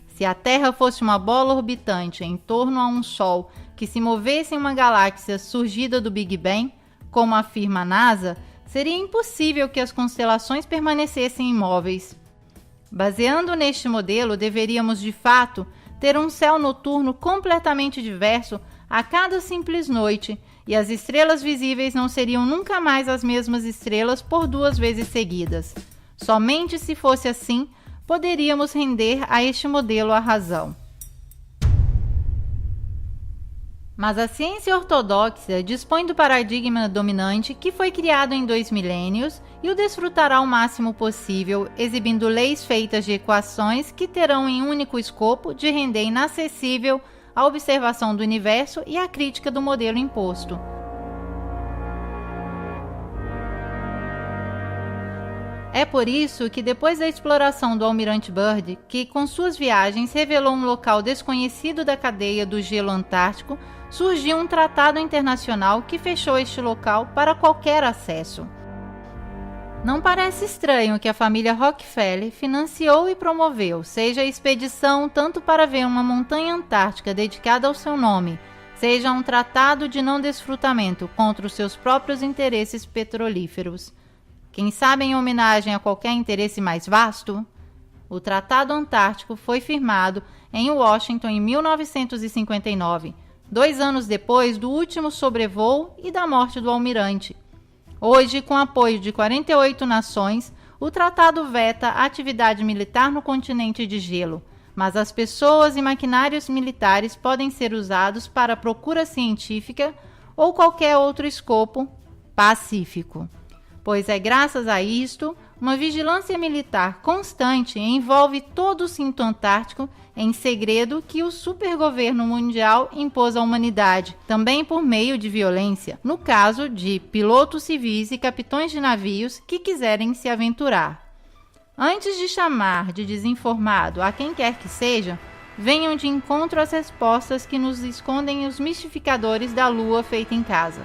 Se a Terra fosse uma bola orbitante em torno a um Sol que se movesse em uma galáxia surgida do Big Bang, como afirma a NASA, seria impossível que as constelações permanecessem imóveis. Baseando neste modelo, deveríamos de fato ter um céu noturno completamente diverso a cada simples noite, e as estrelas visíveis não seriam nunca mais as mesmas estrelas por 2 vezes seguidas. Somente se fosse assim, poderíamos render a este modelo a razão. Mas a ciência ortodoxa dispõe do paradigma dominante que foi criado em 2 milênios e o desfrutará o máximo possível, exibindo leis feitas de equações que terão em único escopo de render inacessível a observação do universo e a crítica do modelo imposto. É por isso que depois da exploração do almirante Byrd, que com suas viagens revelou um local desconhecido da cadeia do gelo antártico, surgiu um tratado internacional que fechou este local para qualquer acesso. Não parece estranho que a família Rockefeller financiou e promoveu, seja a expedição tanto para ver uma montanha antártica dedicada ao seu nome, seja um tratado de não desfrutamento contra os seus próprios interesses petrolíferos. Quem sabe em homenagem a qualquer interesse mais vasto? O Tratado Antártico foi firmado em Washington em 1959, 2 anos depois do último sobrevoo e da morte do almirante. Hoje, com apoio de 48 nações, o tratado veta a atividade militar no continente de gelo, mas as pessoas e maquinários militares podem ser usados para procura científica ou qualquer outro escopo pacífico. Pois é graças a isto, uma vigilância militar constante envolve todo o cinto antártico em segredo que o supergoverno mundial impôs à humanidade, também por meio de violência, no caso de pilotos civis e capitães de navios que quiserem se aventurar. Antes de chamar de desinformado a quem quer que seja, venham de encontro às respostas que nos escondem os mistificadores da Lua feita em casa.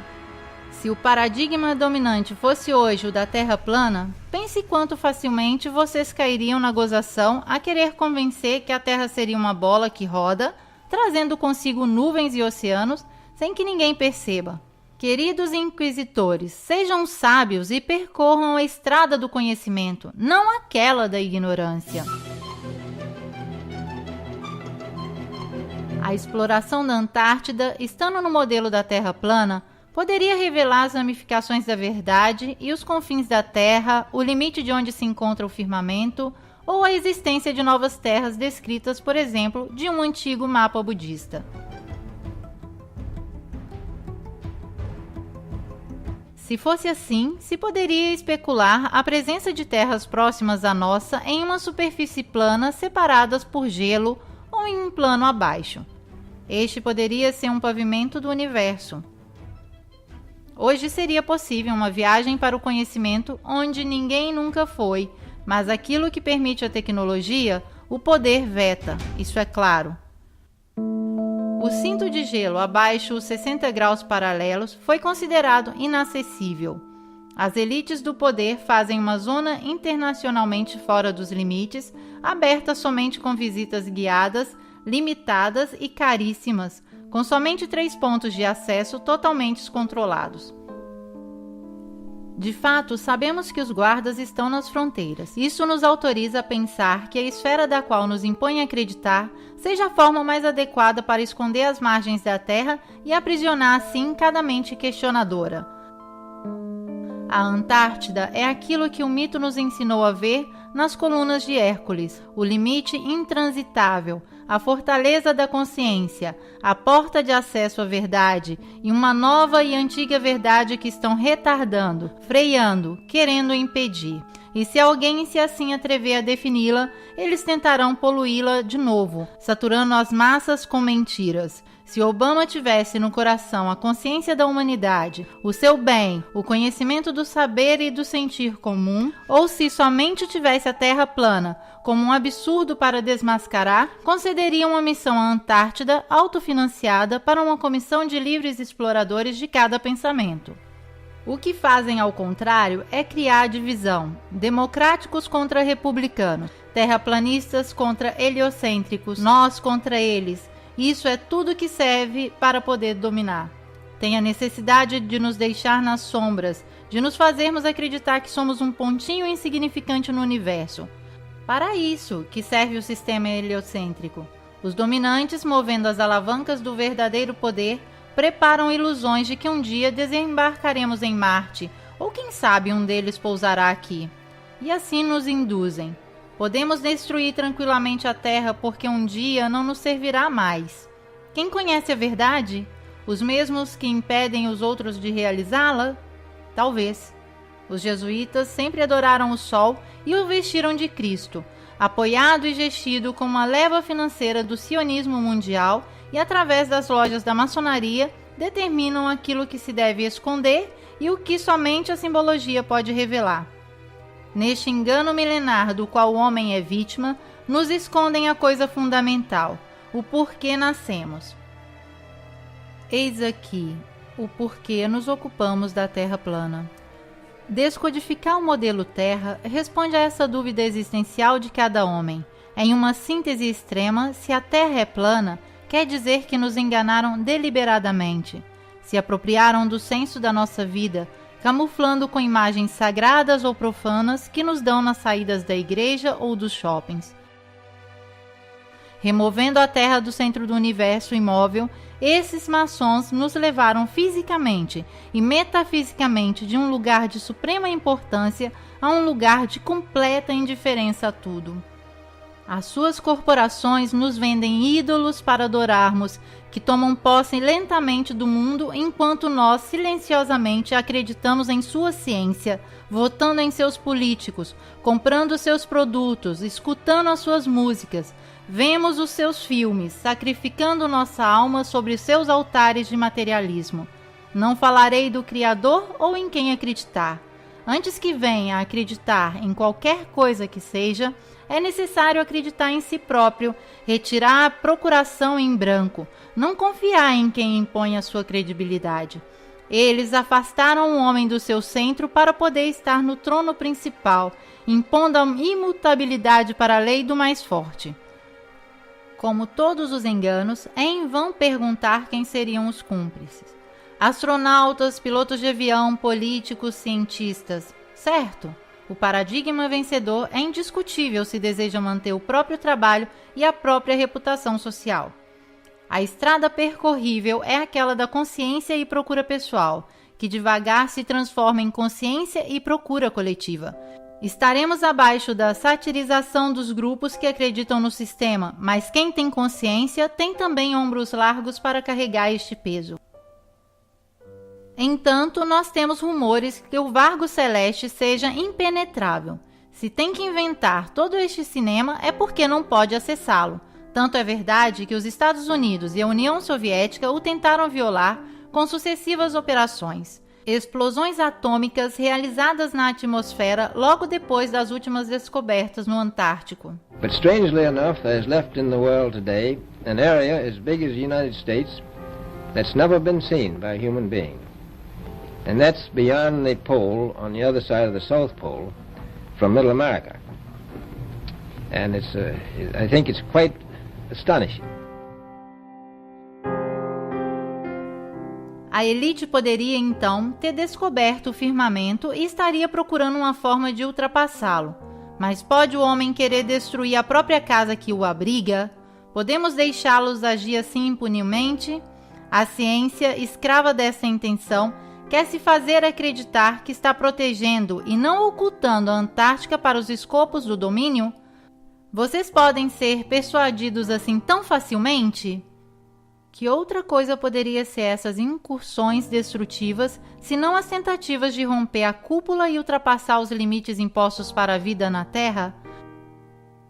Se o paradigma dominante fosse hoje o da Terra plana, pense quanto facilmente vocês cairiam na gozação a querer convencer que a Terra seria uma bola que roda, trazendo consigo nuvens e oceanos, sem que ninguém perceba. Queridos inquisitores, sejam sábios e percorram a estrada do conhecimento, não aquela da ignorância. A exploração da Antártida, estando no modelo da Terra plana, poderia revelar as ramificações da verdade e os confins da Terra, o limite de onde se encontra o firmamento, ou a existência de novas terras descritas, por exemplo, de um antigo mapa budista. Se fosse assim, se poderia especular a presença de terras próximas à nossa em uma superfície plana separadas por gelo ou em um plano abaixo. Este poderia ser um pavimento do universo. Hoje seria possível uma viagem para o conhecimento onde ninguém nunca foi, mas aquilo que permite a tecnologia, o poder veta, isso é claro. O cinto de gelo abaixo os 60 graus paralelos foi considerado inacessível. As elites do poder fazem uma zona internacionalmente fora dos limites, aberta somente com visitas guiadas, limitadas e caríssimas, com somente 3 pontos de acesso totalmente controlados. De fato, sabemos que os guardas estão nas fronteiras. Isso nos autoriza a pensar que a esfera da qual nos impõe acreditar seja a forma mais adequada para esconder as margens da Terra e aprisionar assim cada mente questionadora. A Antártida é aquilo que o mito nos ensinou a ver nas colunas de Hércules, o limite intransitável, a fortaleza da consciência, a porta de acesso à verdade e uma nova e antiga verdade que estão retardando, freando, querendo impedir. E se alguém se assim atrever a defini-la, eles tentarão poluí-la de novo, saturando as massas com mentiras. Se Obama tivesse no coração a consciência da humanidade, o seu bem, o conhecimento do saber e do sentir comum, ou se somente tivesse a Terra plana como um absurdo para desmascarar, concederia uma missão à Antártida autofinanciada para uma comissão de livres exploradores de cada pensamento. O que fazem, ao contrário, é criar divisão, democráticos contra republicanos, terraplanistas contra heliocêntricos, nós contra eles. Isso é tudo que serve para poder dominar. Tem a necessidade de nos deixar nas sombras, de nos fazermos acreditar que somos um pontinho insignificante no universo. Para isso que serve o sistema heliocêntrico. Os dominantes, movendo as alavancas do verdadeiro poder, preparam ilusões de que um dia desembarcaremos em Marte, ou quem sabe um deles pousará aqui. E assim nos induzem. Podemos destruir tranquilamente a Terra porque um dia não nos servirá mais. Quem conhece a verdade? Os mesmos que impedem os outros de realizá-la? Talvez. Os jesuítas sempre adoraram o Sol e o vestiram de Cristo, apoiado e gestido como uma leva financeira do sionismo mundial e, através das lojas da maçonaria, determinam aquilo que se deve esconder e o que somente a simbologia pode revelar. Neste engano milenar do qual o homem é vítima, nos escondem a coisa fundamental, o porquê nascemos. Eis aqui o porquê nos ocupamos da Terra plana. Descodificar o modelo Terra responde a essa dúvida existencial de cada homem. Em uma síntese extrema, se a Terra é plana, quer dizer que nos enganaram deliberadamente. Se apropriaram do senso da nossa vida, camuflando com imagens sagradas ou profanas que nos dão nas saídas da igreja ou dos shoppings. Removendo a Terra do centro do universo imóvel, esses maçons nos levaram fisicamente e metafisicamente de um lugar de suprema importância a um lugar de completa indiferença a tudo. As suas corporações nos vendem ídolos para adorarmos, que tomam posse lentamente do mundo enquanto nós silenciosamente acreditamos em sua ciência, votando em seus políticos, comprando seus produtos, escutando as suas músicas. Vemos os seus filmes, sacrificando nossa alma sobre seus altares de materialismo. Não falarei do Criador ou em quem acreditar. Antes que venha a acreditar em qualquer coisa que seja, é necessário acreditar em si próprio, retirar a procuração em branco, não confiar em quem impõe a sua credibilidade. Eles afastaram o homem do seu centro para poder estar no trono principal, impondo a imutabilidade para a lei do mais forte. Como todos os enganos, é em vão perguntar quem seriam os cúmplices. Astronautas, pilotos de avião, políticos, cientistas. Certo, o paradigma vencedor é indiscutível se deseja manter o próprio trabalho e a própria reputação social. A estrada percorrível é aquela da consciência e procura pessoal, que devagar se transforma em consciência e procura coletiva. Estaremos abaixo da satirização dos grupos que acreditam no sistema, mas quem tem consciência tem também ombros largos para carregar este peso. Entanto, nós temos rumores que o Vargo Celeste seja impenetrável. Se tem que inventar todo este cinema é porque não pode acessá-lo. Tanto é verdade que os Estados Unidos e a União Soviética o tentaram violar com sucessivas operações. Explosões atômicas realizadas na atmosfera logo depois das últimas descobertas no Antártico. But strangely enough, there's left in the world today an area as big as the United States that's never been seen by a human being. And that's beyond the pole on the other side of the South Pole from Middle America. And I think it's quite astonishing. A elite poderia, então, ter descoberto o firmamento e estaria procurando uma forma de ultrapassá-lo. Mas pode o homem querer destruir a própria casa que o abriga? Podemos deixá-los agir assim impunemente? A ciência, escrava dessa intenção, quer se fazer acreditar que está protegendo e não ocultando a Antártica para os escopos do domínio? Vocês podem ser persuadidos assim tão facilmente? Que outra coisa poderia ser essas incursões destrutivas, senão as tentativas de romper a cúpula e ultrapassar os limites impostos para a vida na Terra?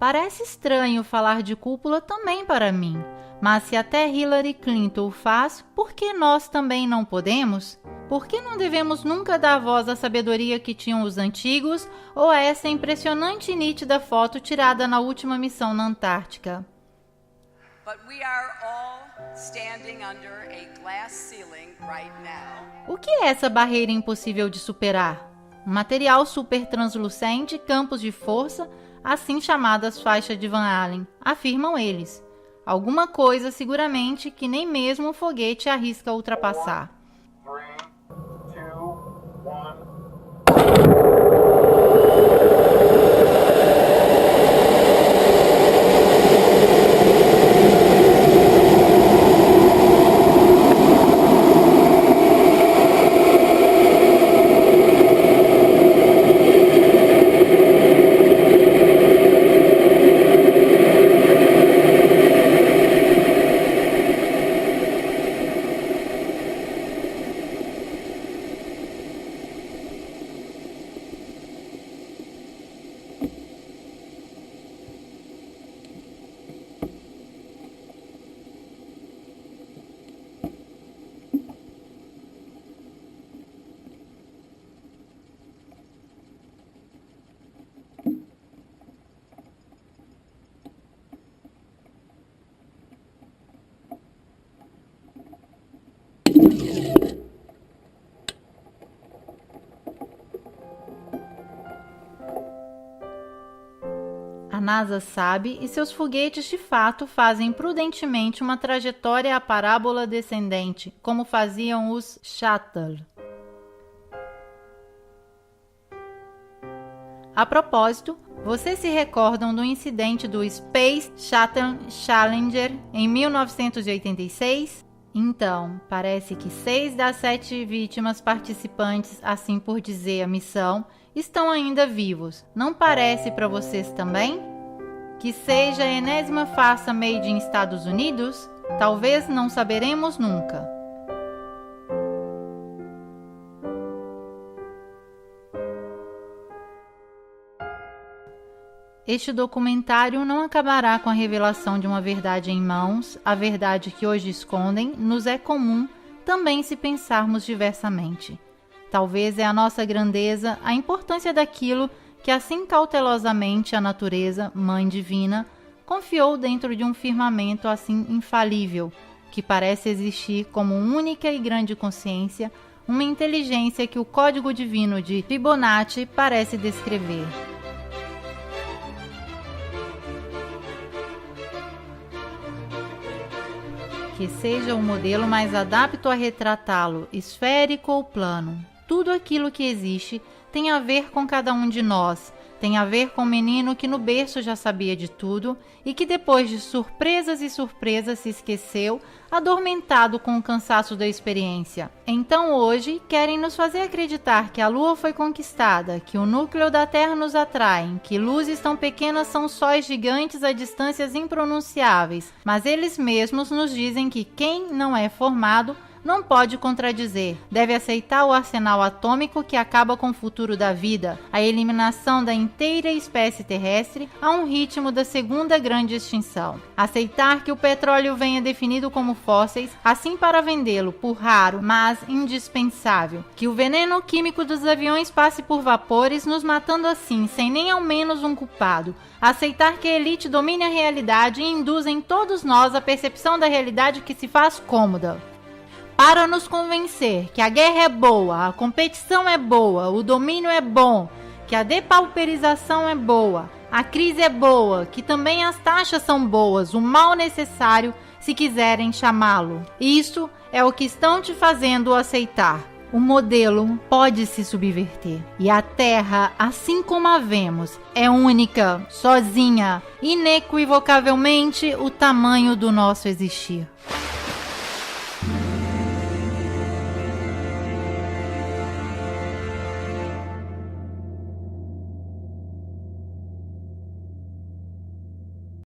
Parece estranho falar de cúpula também para mim, mas se até Hillary Clinton o faz, por que nós também não podemos? Por que não devemos nunca dar voz à sabedoria que tinham os antigos ou a essa impressionante e nítida foto tirada na última missão na Antártica? But we are all standing under a glass ceiling right now. O que é essa barreira impossível de superar? Um material super translucente, campos de força, assim chamadas faixas de Van Allen, afirmam eles. Alguma coisa, seguramente, que nem mesmo o foguete arrisca ultrapassar. 3, 2, 1. A NASA sabe e seus foguetes de fato fazem prudentemente uma trajetória à parábola descendente, como faziam os Shuttle. A propósito, vocês se recordam do incidente do Space Shuttle Challenger em 1986? Então, parece que 6 das 7 vítimas participantes, assim por dizer a missão, estão ainda vivos. Não parece para vocês também? Que seja a enésima farsa made in Estados Unidos? Talvez não saberemos nunca. Este documentário não acabará com a revelação de uma verdade em mãos, a verdade que hoje escondem, nos é comum também se pensarmos diversamente. Talvez é a nossa grandeza, a importância daquilo que assim cautelosamente a natureza, Mãe Divina, confiou dentro de um firmamento assim infalível, que parece existir como única e grande consciência, uma inteligência que o Código Divino de Fibonacci parece descrever. Que seja o modelo mais adapto a retratá-lo, esférico ou plano. Tudo aquilo que existe tem a ver com cada um de nós, tem a ver com o menino que no berço já sabia de tudo e que depois de surpresas e surpresas se esqueceu, adormentado com o cansaço da experiência. Então hoje querem nos fazer acreditar que a Lua foi conquistada, que o núcleo da Terra nos atrai, que luzes tão pequenas são sóis gigantes a distâncias impronunciáveis, mas eles mesmos nos dizem que quem não é formado não pode contradizer, deve aceitar o arsenal atômico que acaba com o futuro da vida, a eliminação da inteira espécie terrestre a um ritmo da segunda grande extinção. Aceitar que o petróleo venha definido como fósseis, assim para vendê-lo por raro, mas indispensável. Que o veneno químico dos aviões passe por vapores, nos matando assim, sem nem ao menos um culpado. Aceitar que a elite domine a realidade e induza em todos nós a percepção da realidade que se faz cômoda. Para nos convencer que a guerra é boa, a competição é boa, o domínio é bom, que a depauperização é boa, a crise é boa, que também as taxas são boas, o mal necessário, se quiserem chamá-lo. Isso é o que estão te fazendo aceitar. O modelo pode se subverter. E a Terra, assim como a vemos, é única, sozinha, inequivocavelmente o tamanho do nosso existir.